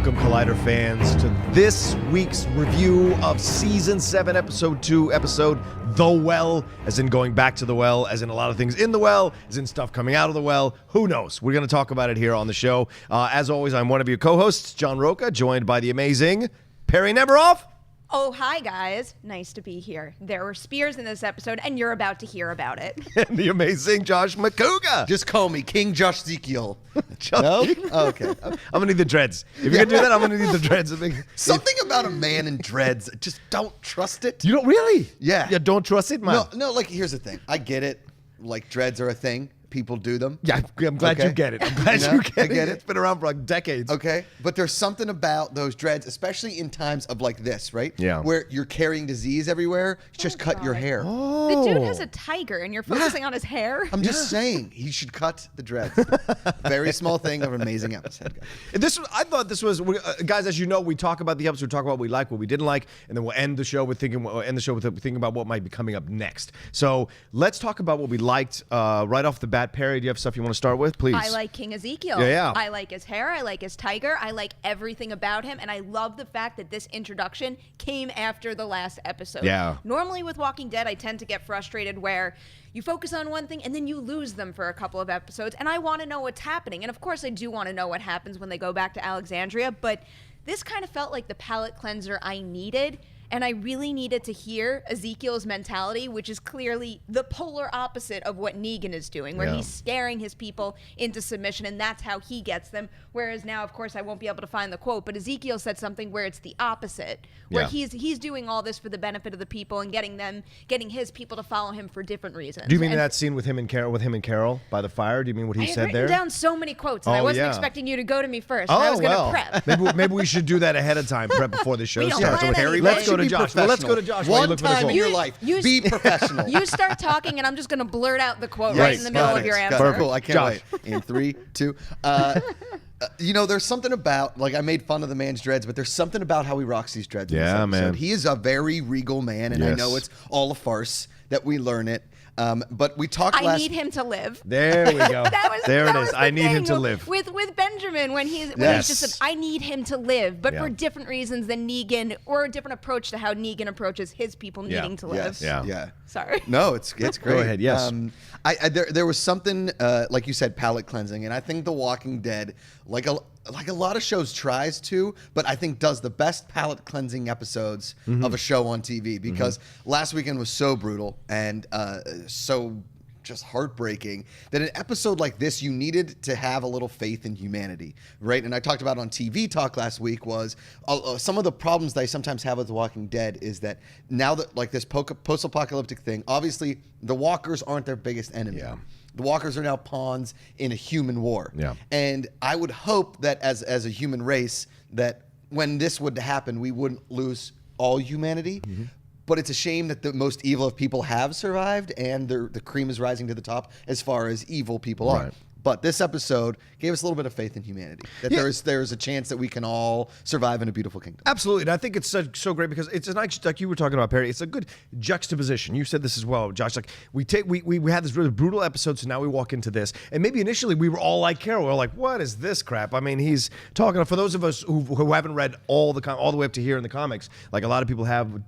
Welcome, Collider fans, to this week's review of Season 7, Episode 2, episode The Well, as in going back to the well, as in a lot of things in the well, as in stuff coming out of the well. Who knows? We're going to talk about it here on the show. As always, I'm one of your co-hosts, John Rocha, joined by the amazing Perri Nemiroff. Oh, hi, guys. Nice to be here. There were spears in this episode, and you're about to hear about it. And the amazing Josh Macuga. Just call me King Josh Ezekiel. No? Oh, okay. I'm going to need the dreads. If you're going to do that, I'm going to need the dreads. Something about a man in dreads, just don't trust it. You don't really? Yeah. Yeah, don't trust it, man. No, like, here's the thing. I get it. Like, dreads are a thing. People do them. Yeah, I'm glad you get it. I'm glad you get it. It's been around for like decades. Okay, but there's something about those dreads, especially in times of like this, right? Yeah. Where you're carrying disease everywhere, just cut your hair. The dude has a tiger, and you're focusing on his hair? I'm just saying, he should cut the dreads. Very small thing of an amazing episode. I thought this was, guys, as you know, we talk about the episode, we talk about what we like, what we didn't like, and then we'll end the show with thinking about what might be coming up next. So let's talk about what we liked right off the bat. Perri, do you have stuff you want to start with, please? I like King Ezekiel. Yeah. I like his hair. I like his tiger. I like everything about him. And I love the fact that this introduction came after the last episode. Yeah. Normally with Walking Dead, I tend to get frustrated where you focus on one thing and then you lose them for a couple of episodes. And I want to know what's happening. And of course, I do want to know what happens when they go back to Alexandria. But this kind of felt like the palate cleanser I needed. And I really needed to hear Ezekiel's mentality, which is clearly the polar opposite of what Negan is doing, where he's scaring his people into submission, and that's how he gets them. Whereas now, of course, I won't be able to find the quote, but Ezekiel said something where it's the opposite, where he's doing all this for the benefit of the people and getting his people to follow him for different reasons. Do you mean that scene with him and Carol by the fire? Do you mean what he said there? I had written down so many quotes, and I wasn't expecting you to go to me first. Oh, I was going to prep. Maybe we should do that ahead of time, prep before the show We don't starts. plan So anything. let's go to Be Josh. Well, let's go to Josh. while you One look for the time quote. in your life, be professional. You start talking, and I'm just going to blurt out the quote Yes, right in the middle got of your it. answer. Got it. Cool, I can't Josh. wait. In 3, 2. There's something about, like, I made fun of the man's dreads, but there's something about how he rocks these dreads in this Yeah, episode. man. He is a very regal man, and I know it's all a farce that we learn it. But we talked I last... need him to live. There we go. There it is. The I need him thing to live. With Benjamin when he's Yes. just said, I need him to live, but Yeah. for different reasons than Negan, or a different approach to how Negan approaches his people needing to live. Yes. Yeah. Sorry. No, it's great. Go ahead, yes. There was something like you said, palate cleansing, and I think The Walking Dead, like a lot of shows tries to, but I think does the best palate cleansing episodes of a show on TV, because last weekend was so brutal and so just heartbreaking that an episode like this, you needed to have a little faith in humanity, right? And I talked about on TV Talk last week was some of the problems that I sometimes have with The Walking Dead is that now that, like, this post-apocalyptic thing, obviously the walkers aren't their biggest enemy. Yeah. The walkers are now pawns in a human war. Yeah. And I would hope that as a human race, that when this would happen, we wouldn't lose all humanity. But it's a shame that the most evil of people have survived, and the cream is rising to the top as far as evil people are. Right. But this episode gave us a little bit of faith in humanity, that there is a chance that we can all survive in a beautiful kingdom. Absolutely, and I think it's so great because it's like you were talking about, Perri. It's a good juxtaposition. You said this as well, Josh. Like we had this really brutal episode, so now we walk into this, and maybe initially we were all like Carol. We're like, what is this crap? I mean, he's talking for those of us who haven't read all the way up to here in the comics. Like a lot of people have,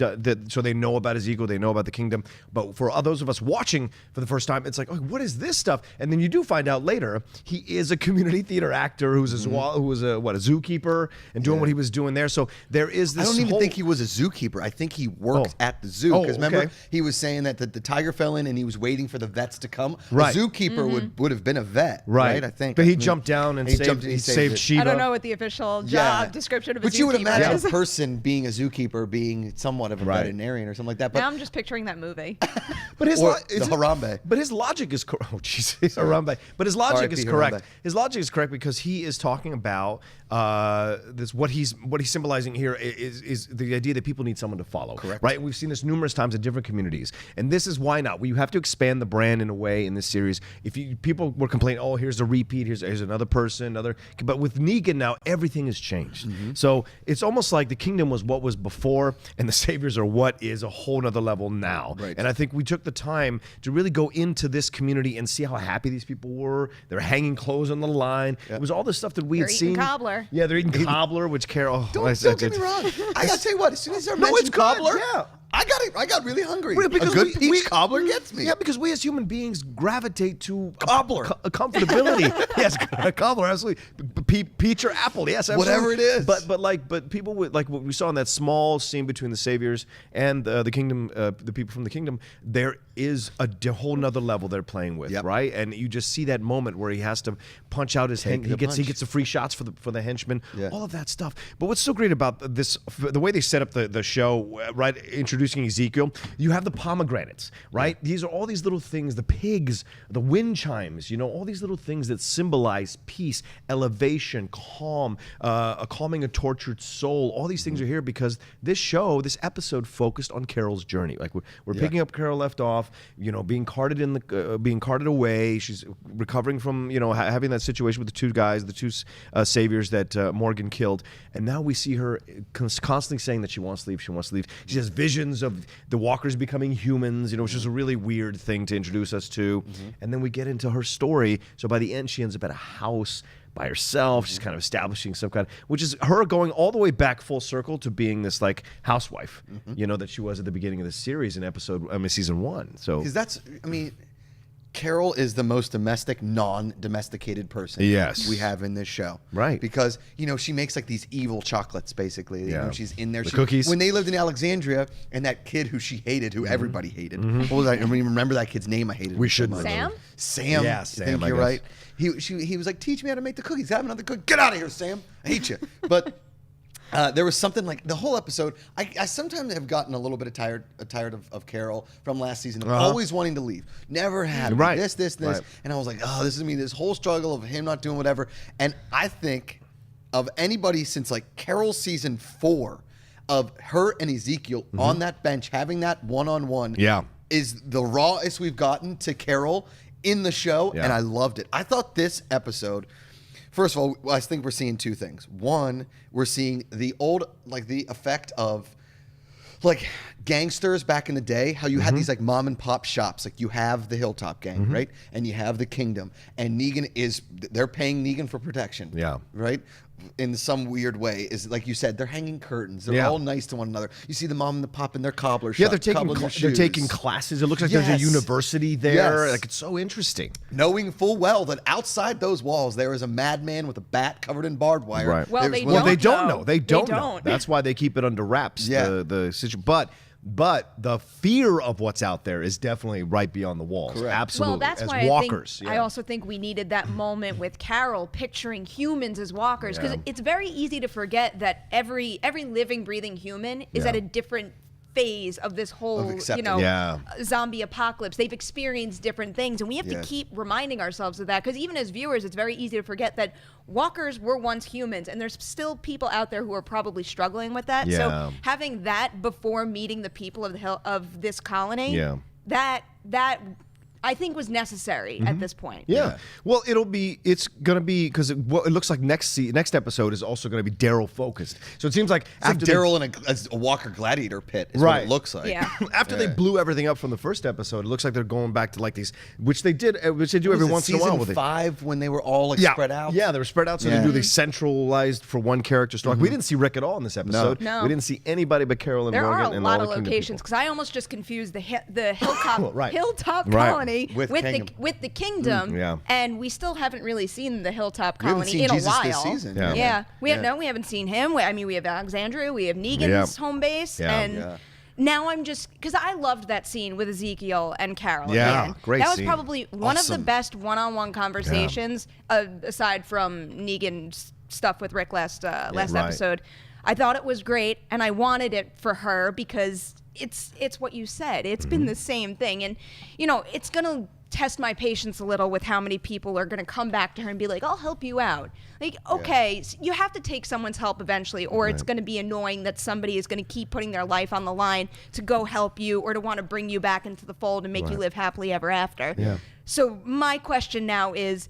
so they know about Ezekiel, they know about the kingdom. But for those of us watching for the first time, it's like, oh, what is this stuff? And then you do find out later he is a community theater actor who was a zookeeper and doing what he was doing there. So there is this. I don't even think he was a zookeeper. I think he worked at the zoo. Because remember, he was saying that the tiger fell in and he was waiting for the vets to come. Right. A zookeeper would have been a vet, right? I think. But he jumped down and saved Shiva. I don't know what the official job description of a But you would zookeeper imagine is. a person being a zookeeper being somewhat of a veterinarian or something like that. But Now I'm just picturing that movie. But his Harambe. But his logic is correct. Oh, jeez, Harambe. But his logic is correct. His logic is correct because he is talking about this. What he's symbolizing here is the idea that people need someone to follow. Correct. Right. We've seen this numerous times in different communities, and this is why not. You have to expand the brand in a way in this series. People were complaining, oh, here's a repeat. Here's another person. But with Negan now, everything has changed. So it's almost like the kingdom was what was before, and the saviors are what is a whole nother level now. Right. And I think we took the time to really go into this community and see how happy these people were. They're hanging clothes on the line. It was all the stuff that we They're had eating seen. cobbler. Yeah, they're eating cobbler, which Carol. Don't get me wrong. I gotta tell you what. As soon as they're No, mentioned it's good, cobbler, yeah. I got really hungry. Well, because a good peach cobbler gets me. Yeah, because we as human beings gravitate to Cobbler. a comfortability. Yes, a cobbler, absolutely. Peach or apple, yes, absolutely. Whatever it is. But people with, like what we saw in that small scene between the saviors and the kingdom, the people from the kingdom, there is a whole nother level they're playing with, right? And you just see that moment where he has to punch out his he gets the free shots for the henchmen, all of that stuff. But what's so great about this, the way they set up the show, right? Introducing Ezekiel, you have the pomegranates, right? These are all these little things, the pigs, the wind chimes, all these little things that symbolize peace, elevation, calm, calming a tortured soul. All these things are here because this episode focused on Carol's journey. Like we're picking up Carol left off, being carted away. She's recovering from, having that situation with the two guys, the two saviors that Morgan killed. And now we see her constantly saying that she wants to leave, She has visions of the walkers becoming humans, which is a really weird thing to introduce us to. And then we get into her story. So by the end, she ends up at a house by herself. She's kind of establishing some kind of, which is her going all the way back full circle to being this like housewife, that she was at the beginning of the series in season 1. So because Carol is the most domestic, non-domesticated person we have in this show. Right. Because, she makes like these evil chocolates, basically. She's in there. Cookies. When they lived in Alexandria, and that kid who she hated, who everybody hated. What was I mean, remember that kid's name I hated. We should. Sam? Sam. Yeah, I Sam, think you're right. He was like, teach me how to make the cookies. Have another cookie. Get out of here, Sam. I hate you. But... there was something like the whole episode. I sometimes have gotten a little bit tired of Carol from last season, of always wanting to leave. Never had this, right. And I was like, oh, this is me. This whole struggle of him not doing whatever. And I think of anybody since like Carol season 4, of her and Ezekiel on that bench having that one-on-one. Is the rawest we've gotten to Carol in the show, and I loved it. I thought this episode. First of all, I think we're seeing two things. One, we're seeing the effect of like gangsters back in the day, how you had these like mom and pop shops. Like you have the Hilltop Gang, right? And you have the Kingdom. And they're paying Negan for protection. Yeah. Right? In some weird way, is like you said, they're hanging curtains. They're all nice to one another. You see the mom and the pop in their cobbler shop. Yeah, they're taking classes. It looks like there's a university there. Like it's so interesting. Knowing full well that outside those walls there is a madman with a bat covered in barbed wire. Right. Well, they don't know. They don't know. That's why they keep it under wraps. The situation, but the fear of what's out there is definitely right beyond the walls. Correct. Absolutely. Well, that's as why walkers. I also think we needed that moment with Carol picturing humans as walkers, because it's very easy to forget that every living, breathing human is at a different phase of this whole, zombie apocalypse. They've experienced different things, and we have to keep reminding ourselves of that, because even as viewers, it's very easy to forget that walkers were once humans, and there's still people out there who are probably struggling with that. So having that before meeting the people of this colony, that I think was necessary at this point. Yeah. Well, it's going to be, because it looks like next episode is also going to be Daryl focused. So it seems like it's after Daryl in a Walker Gladiator pit is what it looks like. Yeah. After they blew everything up from the first episode, it looks like they're going back to like these, which they do every once in a while. Season 5 when they were all spread out? Yeah, they were spread out, so they do these centralized for one character story. We didn't see Rick at all in this episode. No. We didn't see anybody but Carol and there Morgan. There are a lot of locations, because I almost just confused the Hilltop Colony with the Kingdom, and we still haven't really seen the Hilltop Colony in a while. This season. We haven't seen him. I mean, we have Alexandria, we have Negan's home base, and now I'm just, because I loved that scene with Ezekiel and Carol. Yeah, great That was scene. Probably one of the best one-on-one conversations, aside from Negan's stuff with Rick last episode. I thought it was great, and I wanted it for her because it's what you said. It's been the same thing, and it's gonna test my patience a little with how many people are going to come back to her and be like, I'll help you out. Like, okay, so you have to take someone's help eventually, or it's going to be annoying that somebody is going to keep putting their life on the line to go help you or to want to bring you back into the fold and make you live happily ever after. Yeah. So my question now is,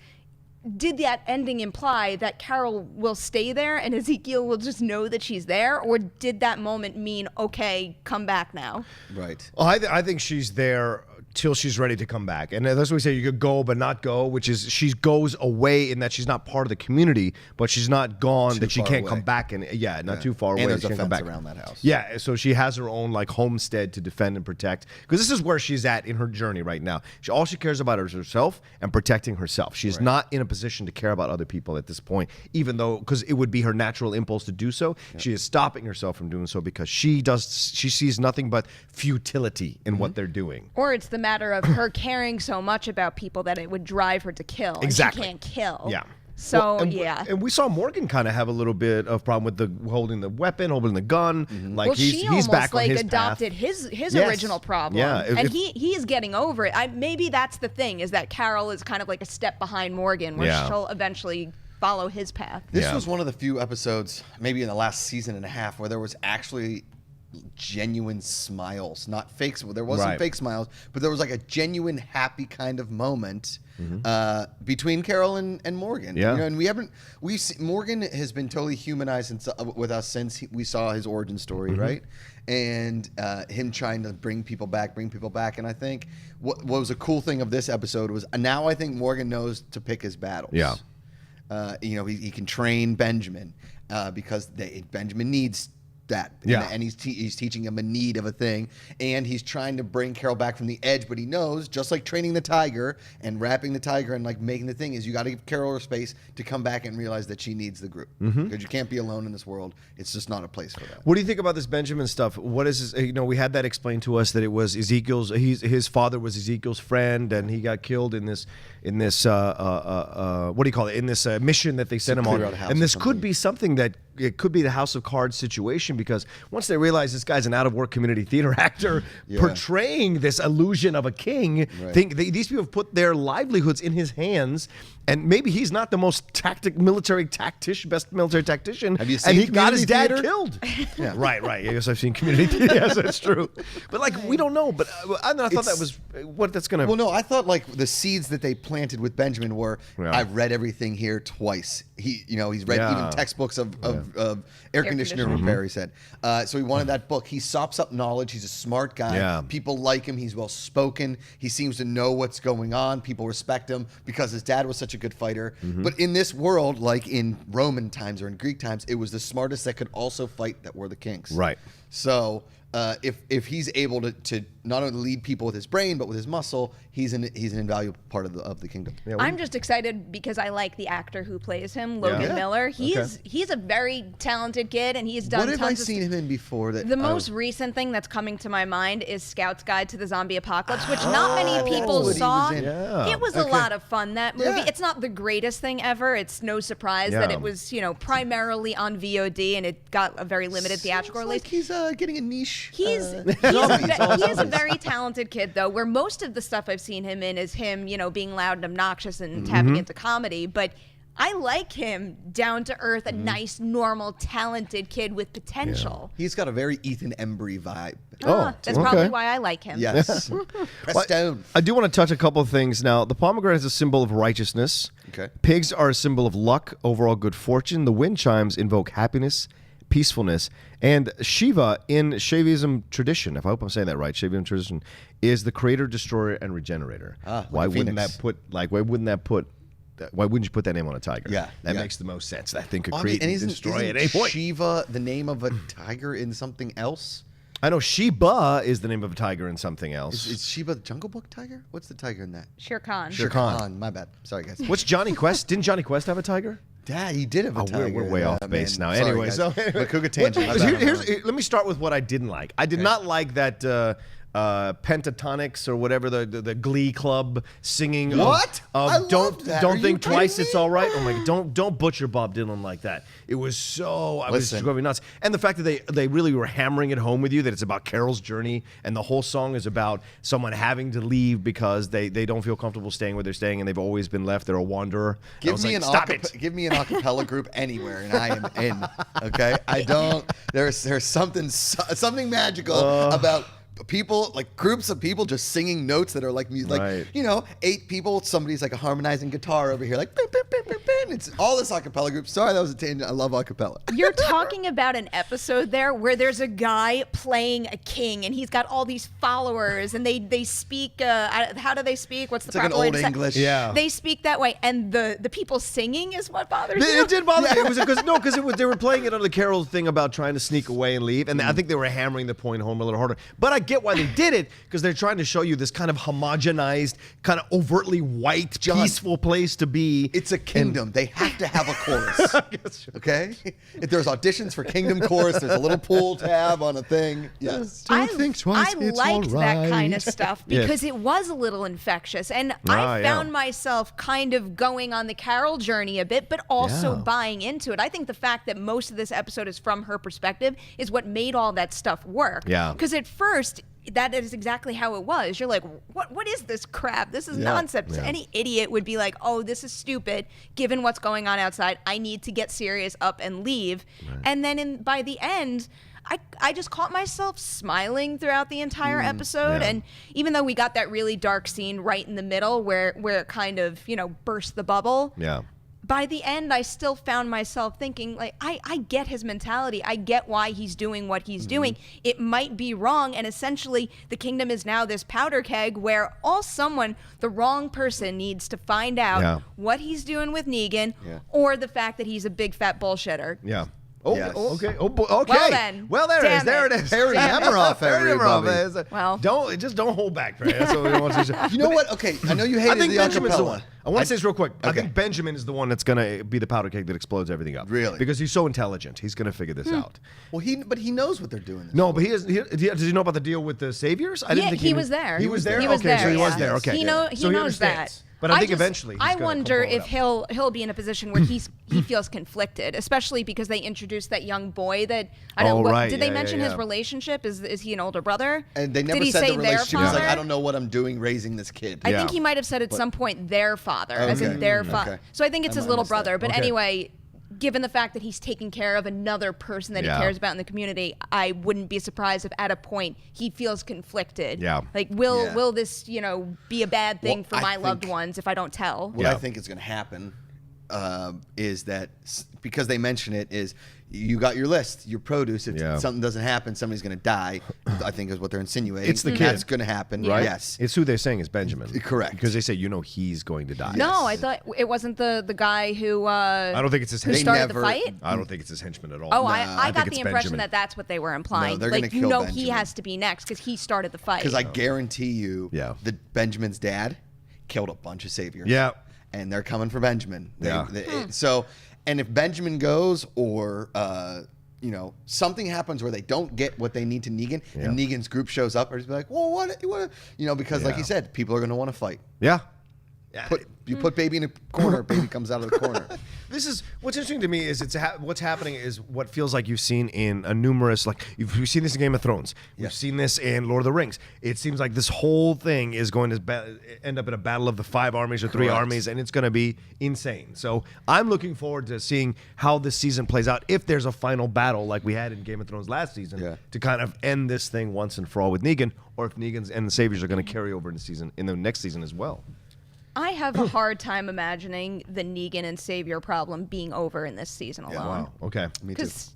did that ending imply that Carol will stay there and Ezekiel will just know that she's there, or did that moment mean, okay, come back now? Right. Well, I think she's there till she's ready to come back. And that's what we say, you could go but not go, which is she goes away in that she's not part of the community, but she's not gone that she can't come back. And not too far away. And there's she a can't come fence back around that house. Yeah, so she has her own like homestead to defend and protect, because this is where she's at in her journey right now. All she cares about is herself and protecting herself. She's not in a position to care about other people at this point, even though, because it would be her natural impulse to do so. She is stopping herself from doing so because she sees nothing but futility in what they're doing. Or it's the matter of her caring so much about people that it would drive her to kill. Exactly. And she can't kill. Yeah. So, and we saw Morgan kind of have a little bit of problem with the holding the weapon, holding the gun. Like she he's almost back on like his adopted path. his original problem. Yeah, and he's getting over it. Maybe that's the thing, is that Carol is kind of like a step behind Morgan, where she'll eventually follow his path. This was one of the few episodes, maybe in the last season and a half, where there was actually genuine smiles, not fakes. There wasn't fake smiles, but there was like a genuine happy kind of moment between Carol and Morgan. Yeah. You know, and Morgan has been totally humanized with us since we saw his origin story, right? And him trying to bring people back. And I think what was a cool thing of this episode was now I think Morgan knows to pick his battles. Yeah. He can train Benjamin because Benjamin needs that. Yeah. And he's teaching him a need of a thing, and he's trying to bring Carol back from the edge, but he knows, just like training the tiger and wrapping the tiger and like making the thing, is you got to give Carol her space to come back and realize that she needs the group, because you can't be alone in this world. It's just not a place for that. What do you think about this Benjamin stuff? What is this, we had that explained to us, that it was Ezekiel's, his father was Ezekiel's friend, and he got killed in this what do you call it, in this mission that they sent him on. And this could be something that it could be the House of Cards situation, because once they realize this guy's an out-of-work community theater actor portraying this illusion of a king, these people have put their livelihoods in his hands, and maybe he's not the most best military tactician. Have you seen and he got his dad Theater? killed. Right. I guess I've seen Community Theater. Yes, that's true. But like, we don't know. But I thought that was what that's going to. Well, no, I thought like the seeds that they planted with Benjamin were, I've read everything here twice. He's read even textbooks of air conditioner repair, he said. So he wanted that book. He sops up knowledge. He's a smart guy. Yeah. People like him. He's well spoken. He seems to know what's going on. People respect him because his dad was such a good fighter. But in this world, like in Roman times or in Greek times, it was the smartest that could also fight that were the kings. Right. So if he's able to not only lead people with his brain but with his muscle, he's an invaluable part of the kingdom. Yeah, I'm just excited because I like the actor who plays him, Logan Miller. He's a very talented kid, and he's done. What have I tons seen him in before? The most recent thing that's coming to my mind is Scout's Guide to the Zombie Apocalypse, which not many people saw. It was a lot of fun, that movie. Yeah. It's not the greatest thing ever. It's no surprise that it was, primarily on VOD, and it got a very limited theatrical release. Like he's getting a niche. He is a very talented kid, though, where most of the stuff I've seen him in is him, being loud and obnoxious and tapping into comedy. But I like him down to earth, a nice, normal, talented kid with potential. He's got a very Ethan Embry vibe. That's probably why I like him. Yes. Press stone. I do want to touch a couple of things now. The pomegranate is a symbol of righteousness. Okay. Pigs are a symbol of luck, overall good fortune. The wind chimes invoke happiness, peacefulness, and Shiva in Shaivism tradition, if I hope I'm saying that right, Shaivism tradition, is the creator, destroyer, and regenerator. Why wouldn't you put that name on a tiger? Yeah, that yeah. makes the most sense. That thing could create and isn't destroy at any point. Shiva the name of a tiger in something else? I know Sheba is the name of a tiger in something else. Is Shiva the Jungle Book tiger? What's the tiger in that? Shere Khan. Shere Khan. My bad. Sorry, guys. What's Johnny Quest? Didn't Johnny Quest have a tiger? Dad, he did have a tiger. We're way off base now. Sorry, Anyway, guys. so Macuga tangent. Let me start with what I didn't like. I did not like that pentatonics or whatever the Glee Club singing. What? I Don't love that. Are you think twice. kidding me? It's all right. Oh my God! Don't butcher Bob Dylan like that. It was so. I was driving me nuts. And the fact that they really were hammering it home with you that it's about Carol's journey and the whole song is about someone having to leave because they don't feel comfortable staying where they're staying and they've always been left. They're a wanderer. Give me an acapella group anywhere and I am in. Okay, I don't. There's something magical about people, like groups of people just singing notes that are like music, like 8 people. Somebody's like a harmonizing guitar over here, like beep, beep, It's all this acapella group. Sorry, that was a tangent. I love acapella. You're talking about an episode there where there's a guy playing a king, and he's got all these followers, and they speak. How do they speak? What's the It's like an proper way old to say- English. Yeah. They speak that way, and the people singing is what bothers you. It did bother me. It was because they were playing it on the Carol thing about trying to sneak away and leave, and I think they were hammering the point home a little harder. But I get why they did it, because they're trying to show you this kind of homogenized, kind of overtly white, peaceful place to be. It's a kingdom. They have to have a chorus. Okay? If there's auditions for kingdom chorus, there's a little pool tab on a thing. Yes. I liked that kind of stuff because it was a little infectious, and I found myself kind of going on the Carol journey a bit, but also buying into it. I think the fact that most of this episode is from her perspective is what made all that stuff work. Yeah. Because at first, that is exactly how it was. You're like, what is this crap? This is nonsense. Yeah. Any idiot would be like, oh, this is stupid. Given what's going on outside, I need to get serious, up and leave. Right. And then by the end, I just caught myself smiling throughout the entire episode. And even though we got that really dark scene right in the middle where it kind of, burst the bubble. Yeah. By the end, I still found myself thinking, like, I get his mentality. I get why he's doing what he's doing. It might be wrong, and essentially the kingdom is now this powder keg where the wrong person needs to find out what he's doing with Negan or the fact that he's a big fat bullshitter. Yeah. Oh, Yes. okay. Oh, okay. Well then. Well, there it is. There it is. Perri Nemiroff, Perri everybody. Nemiroff. Well. Don't hold back, Perri. That's what we want to say. You know what? Okay, I know you hated I think the Benjamin's the acapella. one. I want to say this real quick. I Okay. think Benjamin is the one that's going to be the powder keg that explodes everything up. Really? Because he's so intelligent. He's going to figure this out. Well, he knows what they're doing. No, but does he know about the deal with the saviors? I didn't think he knew. was there. He was there? He was okay, there, so he was yeah. there. Okay. He knows understands. that. But I think just- eventually he's I gonna wonder blow it if up. he'll be in a position where he feels conflicted, especially because they introduced that young boy that I don't. Oh, right. Did they Yeah, mention yeah, his yeah. relationship? Is he an older brother? And they never Did he said say the their relationship. He's like, father? I don't know what I'm doing raising this kid. I Yeah. think he might have said at some point their father, as in Okay. their father. Okay. So I think it's I his might little have missed that. brother. But Okay. anyway, given the fact that he's taking care of another person that Yeah. he cares about in the community, I wouldn't be surprised if at a point he feels conflicted. Yeah. Like, Yeah. will this, be a bad thing Well, for I my loved think- ones if I don't tell? What Yeah. I think is going to happen is that because they mention it is you got your list, your produce. If something doesn't happen, somebody's going to die. I think is what they're insinuating. It's the kid. That's going to happen, Yeah. Yes. It's who they're saying is Benjamin. Correct. Because they say, he's going to die. No, I thought it wasn't the guy who. I don't think it's his who henchman. started the fight. I don't think it's his henchman at all. Oh, I I think got it's the impression Benjamin. that that's what they were implying. No, they're like, gonna kill he Benjamin. has to be next because he started the fight. Because I guarantee you, Yeah. Benjamin's dad killed a bunch of saviors. Yeah. And they're coming for Benjamin. Yeah. So, and if Benjamin goes or, something happens where they don't get what they need to Negan and Negan's group shows up, or just be like, well, what? Because like you said, people are going to want to fight. Yeah. You put baby in a corner, baby comes out of the corner. This is what's interesting to me is what's happening is what feels like you've seen in a numerous we've seen this in Game of Thrones, we've seen this in Lord of the Rings. It seems like this whole thing is going to end up in a battle of the 5 armies or 3 armies, and it's going to be insane. So I'm looking forward to seeing how this season plays out. If there's a final battle like we had in Game of Thrones last season to kind of end this thing once and for all with Negan, or if Negan's and the Saviors are going to carry over in the next season as well. I have a hard time imagining the Negan and Savior problem being over in this season alone. Wow. Okay. Me too. Because,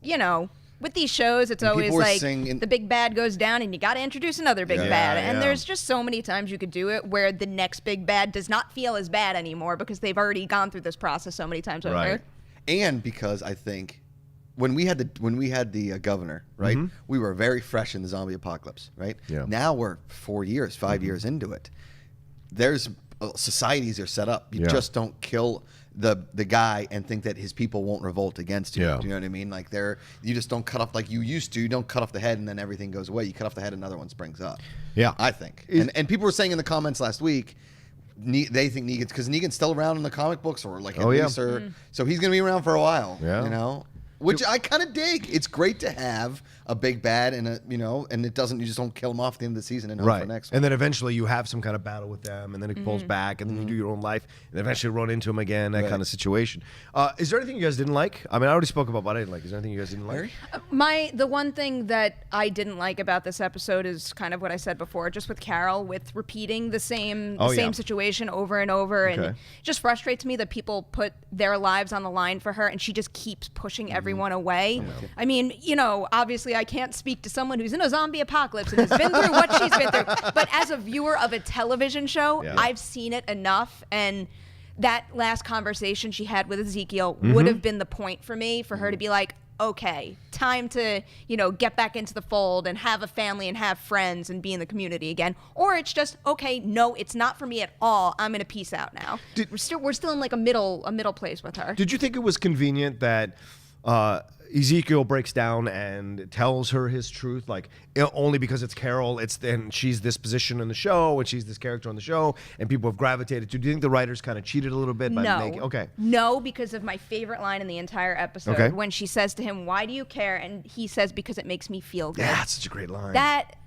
with these shows, it's And always people were like saying the big bad goes down and you got to introduce another big bad. And there's just so many times you could do it where the next big bad does not feel as bad anymore because they've already gone through this process so many times over. Right. And because I think when we had the governor, right, we were very fresh in the zombie apocalypse, right? Yeah. Now we're 4 years, 5 years into it. There's societies are set up. You Yeah. just don't kill the guy and think that his people won't revolt against you. Yeah. Do you know what I mean? Like you just don't cut off like you used to. You don't cut off the head and then everything goes away. You cut off the head, another one springs up. Yeah. I think. And people were saying in the comments last week, they think Negan's because Negan's still around in the comic books or like at least, so he's gonna be around for a while. Yeah. Which I kind of dig. It's great to have a big bad and and it doesn't. You just don't kill him off at the end of the season and hope for next one. And then eventually you have some kind of battle with them, and then it pulls back, and then you do your own life, and eventually run into them again. That kind of situation. Is there anything you guys didn't like? I mean, I already spoke about what I didn't like. Is there anything you guys didn't like? The one thing that I didn't like about this episode is kind of what I said before, just with Carol, with repeating the same situation over and over, and it just frustrates me that people put their lives on the line for her, and she just keeps pushing everyone away. I mean, obviously I can't speak to someone who's in a zombie apocalypse and has been through what she's been through, but as a viewer of a television show, I've seen it enough, and that last conversation she had with Ezekiel would have been the point for me, for her to be like, okay, time to, get back into the fold and have a family and have friends and be in the community again. Or it's just, okay, no, it's not for me at all. I'm gonna peace out now. We're still in like a middle place with her. Did you think it was convenient that Ezekiel breaks down and tells her his truth, like only because it's Carol, and she's this position in the show, and she's this character on the show, and people have gravitated to? Do you think the writers kind of cheated a little bit by making? Okay. No, because of my favorite line in the entire episode, when she says to him, "Why do you care?" and he says, "Because it makes me feel good." Yeah, that's such a great line.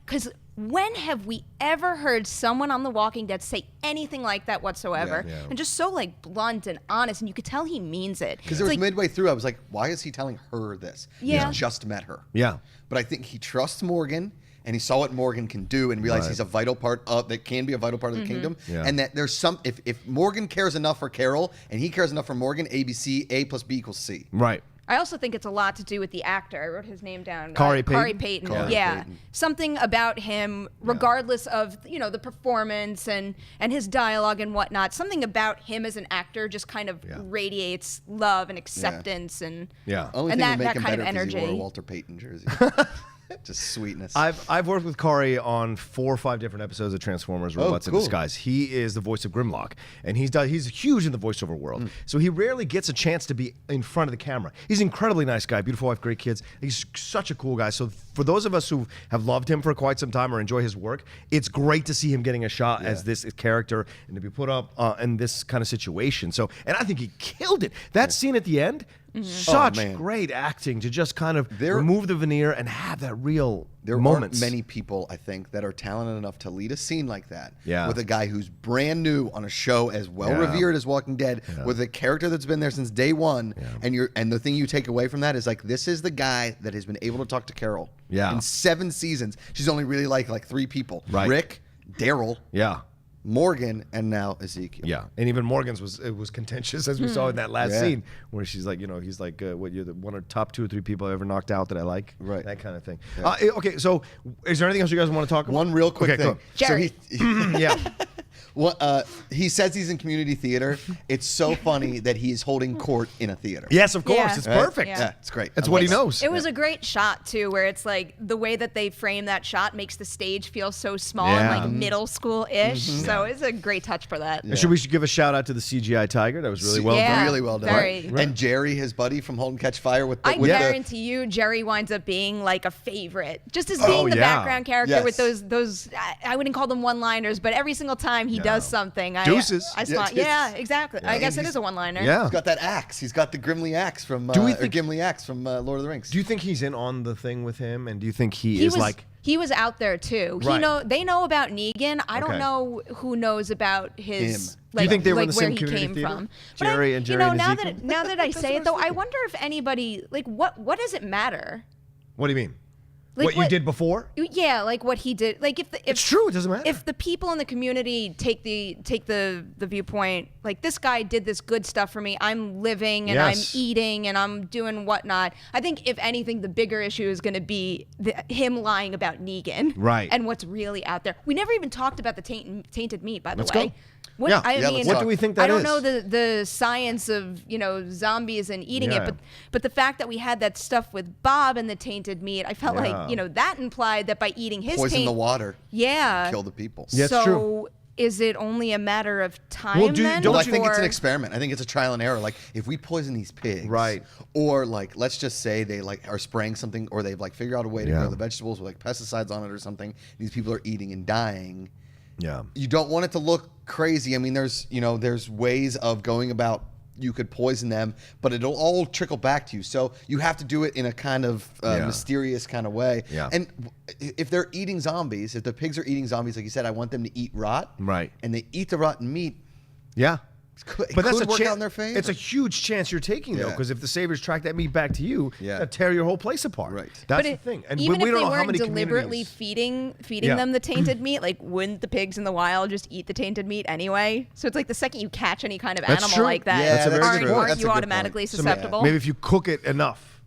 Because when have we ever heard someone on The Walking Dead say anything like that whatsoever? Yeah. And just so like blunt and honest, and you could tell he means it. Because it was midway through, I was like, why is he telling her this? Yeah. He's just met her. Yeah. But I think he trusts Morgan, and he saw what Morgan can do and realized he's a vital part of, that can be a vital part of the kingdom. Yeah. And that there's if Morgan cares enough for Carol and he cares enough for Morgan, ABC, A plus B equals C. Right. I also think it's a lot to do with the actor. I wrote his name down. Corey Payton. Corey Payton. Something about him, regardless of the performance and his dialogue and whatnot. Something about him as an actor just kind of radiates love and acceptance and Only and thing would make that him kind better of if he energy. wore a Walter Payton jersey. Just sweetness. I've worked with Corey on 4 or 5 different episodes of Transformers: Robots in Disguise. He is the voice of Grimlock, and he's huge in the voiceover world. So he rarely gets a chance to be in front of the camera. He's an incredibly nice guy, beautiful wife, great kids. He's such a cool guy. So for those of us who have loved him for quite some time or enjoy his work, it's great to see him getting a shot as this character and to be put up in this kind of situation. So, and I think he killed it. That scene at the end. Such great acting to just kind of remove the veneer and have that real moments. Aren't many people, I think, that are talented enough to lead a scene like that Yeah. with a guy who's brand new on a show as well revered as Walking Dead, with a character that's been there since day one, and the thing you take away from that is like, this is the guy that has been able to talk to Carol in 7 seasons. She's only really like 3 people: Rick, Daryl, Morgan, and now Ezekiel. Yeah, and even Morgan's was contentious, as we saw in that last scene, where she's like, he's like, "What, you're the one of the top 2 or 3 people I ever knocked out that I like," Right? That kind of thing. Okay, so is there anything else you guys want to talk about? One real quick thing, Jerry. Yeah. He says he's in community theater. It's so funny that he's holding court in a theater. Yes, of course. Yeah. It's perfect. Yeah. It's great. That's what he knows. It was a great shot too, where it's like the way that they frame that shot makes the stage feel so small and like middle school-ish. So it's a great touch for that. And we should give a shout out to the CGI tiger. That was really well done. Really well done. Very. And Jerry, his buddy from Hold and Catch Fire, with the, I guarantee you, Jerry winds up being like a favorite, just as being the background character with those. I wouldn't call them one-liners, but every single time he does something, Deuces. Yeah, exactly. I guess it is a one-liner. Yeah. He's got that axe. He's got the Gimli axe from Gimli axe from Lord of the Rings. Do you think he's in on the thing with him? And do you think he is like? He was out there too. Right. They know about Negan. I don't know who knows about his. Do you think they were in the where same he community came theater? from? Jerry and Jerry and now Ezekiel? that I say it though, I wonder if anybody what does it matter? What do you mean? Like, what you did before? Yeah, like what he did. Like if It's true. It doesn't matter. If the people in the community take the viewpoint, like this guy did this good stuff for me, I'm living and I'm eating and I'm doing whatnot. I think if anything, the bigger issue is going to be him lying about Negan, right? And what's really out there. We never even talked about the tainted meat, by the way. Go. What, yeah. I mean, what do we think that is? I don't know the science of zombies and eating it, but the fact that we had that stuff with Bob and the tainted meat, I felt like that implied that by eating his poison the water, kill the people. Yeah, so true. Is it only a matter of time? Well, then? I think it's an experiment. I think it's a trial and error. Like if we poison these pigs, right? Or like let's just say they like are spraying something, or they've like figured out a way to grow the vegetables with like pesticides on it or something. These people are eating and dying. Yeah. You don't want it to look crazy. I mean, there's ways of going about you could poison them, but it'll all trickle back to you. So you have to do it in a kind of mysterious kind of way. Yeah. And if they're eating zombies, if the pigs are eating zombies, like you said, I want them to eat rot. Right. And they eat the rotten meat. Yeah. But that's a work out in their favor. It's a huge chance you're taking though, because if the Saviors track that meat back to you, that'll tear your whole place apart. Right. That's the thing. And even we if don't they know how weren't many deliberately feeding them the tainted meat, like wouldn't the pigs in the wild just eat the tainted meat anyway? So it's like the second you catch any kind of animal like that, Yeah, that's very true. aren't That's a you good automatically point. susceptible? Maybe if you cook it enough,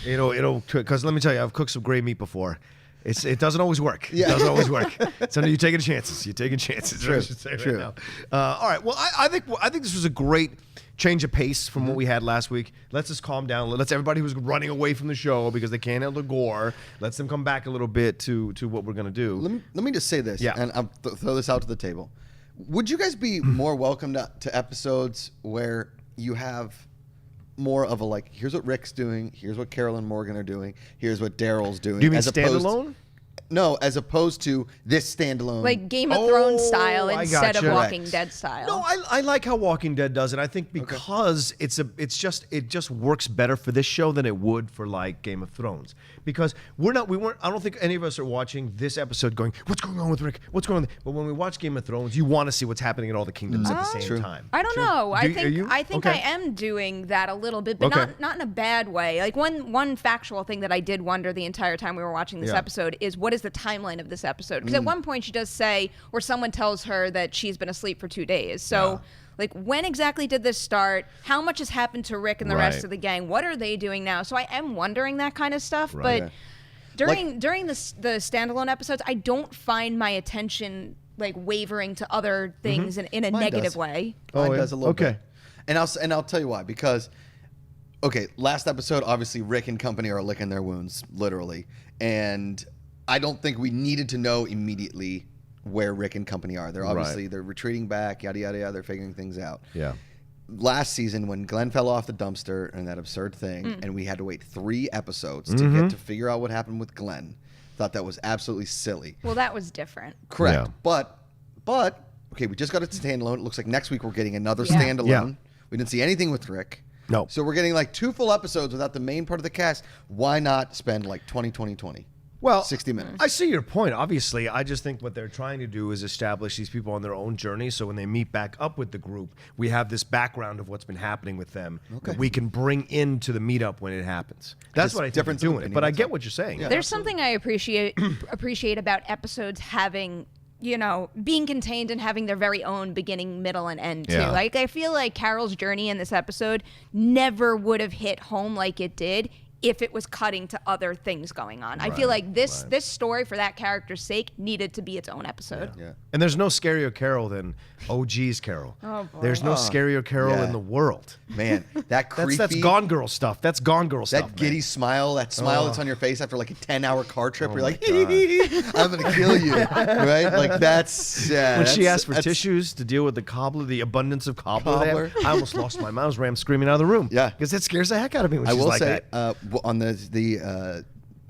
it'll. Because let me tell you, I've cooked some gray meat before. It doesn't always work. It doesn't always work. So you're taking chances. You're taking chances. True. I should say True. right now. All right. Well, I think this was a great change of pace from what we had last week. Let's just calm down. Let's everybody who's running away from the show because they can't handle the gore. Let's them come back a little bit to what we're gonna do. Let me just say this, and I'll throw this out to the table. Would you guys be more welcome to episodes where you have more of a like, here's what Rick's doing, here's what Carol and Morgan are doing, here's what Daryl's doing. Do you mean as opposed- standalone? No, as opposed to this standalone. Like Game of Thrones style I instead of gotcha. Walking Dead style. No, I like how Walking Dead does it. I think because it just works better for this show than it would for like Game of Thrones. Because I don't think any of us are watching this episode going, what's going on with Rick? What's going on? But when we watch Game of Thrones, you want to see what's happening in all the kingdoms at the same time. I don't know. I think Okay. I am doing that a little bit, but not in a bad way. Like one factual thing that I did wonder the entire time we were watching this episode is what is the timeline of this episode? Because at one point she does say, or someone tells her that she's been asleep for 2 days. So like when exactly did this start? How much has happened to Rick and the rest of the gang? What are they doing now? So I am wondering that kind of stuff. But during the standalone episodes, I don't find my attention like wavering to other things in a negative way. Mine does a little Okay. bit. And I'll tell you why. Because last episode, obviously Rick and company are licking their wounds, literally. And I don't think we needed to know immediately where Rick and company are. They're obviously they're retreating back, yada yada yada. They're figuring things out. Yeah. Last season, when Glenn fell off the dumpster and that absurd thing, and we had to wait 3 episodes to get to figure out what happened with Glenn, thought that was absolutely silly. Well, that was different. Correct. Yeah. But okay, we just got a standalone. It looks like next week we're getting another Yeah. standalone. Yeah. We didn't see anything with Rick. No. So we're getting like 2 full episodes without the main part of the cast. Why not spend like 20? Well, 60 minutes. I see your point. Obviously, I just think what they're trying to do is establish these people on their own journey. So when they meet back up with the group, we have this background of what's been happening with them that we can bring into the meetup when it happens. That's Just what I think difference they're of doing it. opinion, But I that's get all. what you're saying. Yeah. There's something I appreciate about episodes having, being contained and having their very own beginning, middle, and end too. Yeah. Like I feel like Carol's journey in this episode never would have hit home like it did if it was cutting to other things going on. I feel like this story, for that character's sake, needed to be its own episode. Yeah. And there's no scarier Carol than OG's Carol. Oh, boy. There's no scarier Carol yeah. in the world. Man, that creepy. That's Gone Girl stuff. That's Gone Girl stuff. That giddy man. smile, that smile that's on your face after like a 10-hour car trip. Oh You're like, my I'm going to kill you. Right? Like that's... When she asked for tissues to deal with the cobbler, the abundance of cobbler, Cobbler. I almost lost my mind. I was ram screaming out of the room. Yeah. Because it scares the heck out of me when I she's will like say, that. on the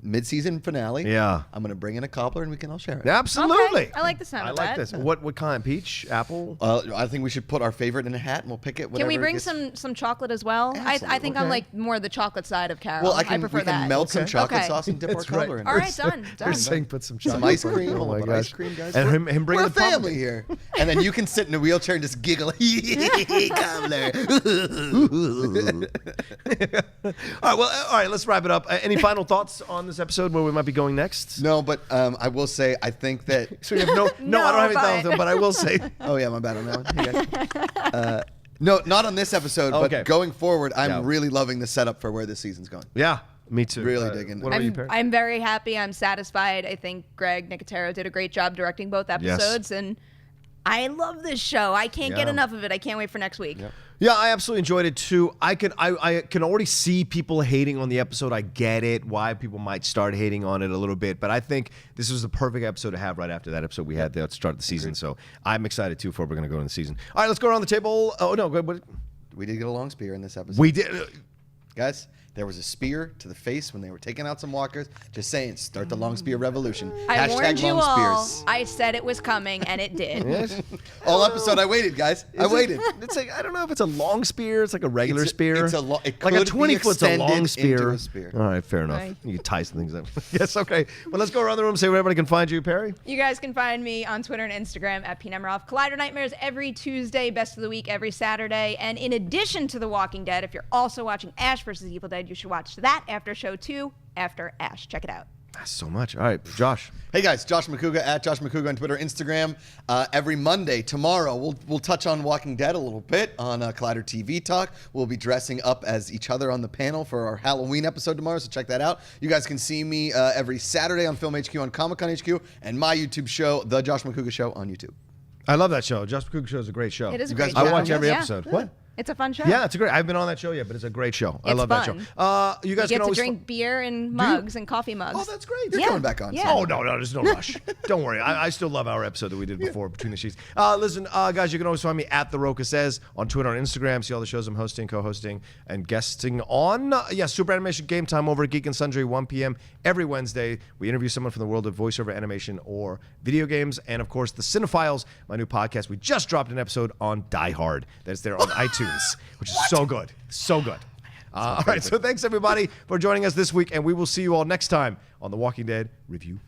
mid-season finale, Yeah. I'm going to bring in a cobbler and we can all share it. Absolutely. Okay, I like the sound I of like that. this. What kind? Peach? Apple? I think we should put our favorite in a hat and we'll pick it. Can we whatever bring gets- some chocolate as well? I think I'm Okay. like more the chocolate side of Carol. Well, I we prefer can that. melt some Okay. chocolate Okay. sauce and dip our That's right. cobbler in. All it. right, done. We're saying put some chocolate. Some ice cream. Oh my Put gosh. ice cream, guys. And him bringing We're a the pumpkin. family here. And then you can sit in a wheelchair and just giggle. Cobbler. All right, let's wrap it up. Any final thoughts on this episode where we might be going next? No, but I will say, I think that... So you have no, I don't have any but- thoughts, but I will say. Oh, yeah, my bad on that one. Hey, guys. No, not on this episode, Okay. but going forward, I'm Yeah. really loving the setup for where this season's going. Yeah, me too. Really digging it. What about you, I'm, Perry? I'm very happy. I'm satisfied. I think Greg Nicotero did a great job directing both episodes, and I love this show. I can't get Yeah. enough of it. I can't wait for next week. Yeah, I absolutely enjoyed it too. I can already see people hating on the episode. I get it, why people might start hating on it a little bit, but I think this was the perfect episode to have right after that episode we had there at the start of the season. So I'm excited too for we're going to go in the season. All right, let's go around the table. Oh no, good. We did get a long spear in this episode. We did. Guys, there was a spear to the face when they were taking out some walkers. Just saying, start the long spear revolution. I warned you long all. spears. I said it was coming, and it did. Yes. All episode, I waited, guys. I waited. It's like, I don't know if it's a long spear. It's like a regular spear. It like a could be 20-foot's a long extended spear. into a spear. All right, fair enough. Right. You can tie some things up. Yes, okay. Well, let's go around the room, say where everybody can find you, Perry. You guys can find me on Twitter and Instagram at P Nemiroff. Collider Nightmares every Tuesday, Best of the Week every Saturday. And in addition to The Walking Dead, if you're also watching Ash vs. Evil Dead, you should watch that after show 2 after Ash. Check it out. That's so much. All right, Josh. Hey guys, Josh Macuga at Josh Macuga on Twitter, Instagram. Every Monday, tomorrow, we'll touch on Walking Dead a little bit on Collider TV Talk. We'll be dressing up as each other on the panel for our Halloween episode tomorrow, so check that out. You guys can see me every Saturday on Film HQ on Comic Con HQ and my YouTube show, The Josh Macuga Show on YouTube. I love that show. Josh McCook Show is a great show. It is a You guys great show. I watch every Yeah. episode. What? It's a fun show. Yeah, it's a great. I haven't been on that show yet, but it's a great show. I It's love fun. that show. You guys You can get to always drink beer in mugs and coffee mugs. Oh, that's great. You're Yeah. coming back on. Yeah. soon. Oh, no, there's no rush. Don't worry. I still love our episode that we did before, Between the Sheets. Listen, guys, you can always find me at The Rocha Says on Twitter and Instagram. See all the shows I'm hosting, co-hosting, and guesting on. Super Animation Game Time over at Geek and Sundry, 1 p.m. every Wednesday. We interview someone from the world of voiceover animation or video games. And, of course, The Cinephiles, my new podcast. We just dropped an episode on Die Hard. That's there on iTunes, which is so good. So good. All right, so thanks, everybody, for joining us this week, and we will see you all next time on The Walking Dead Review.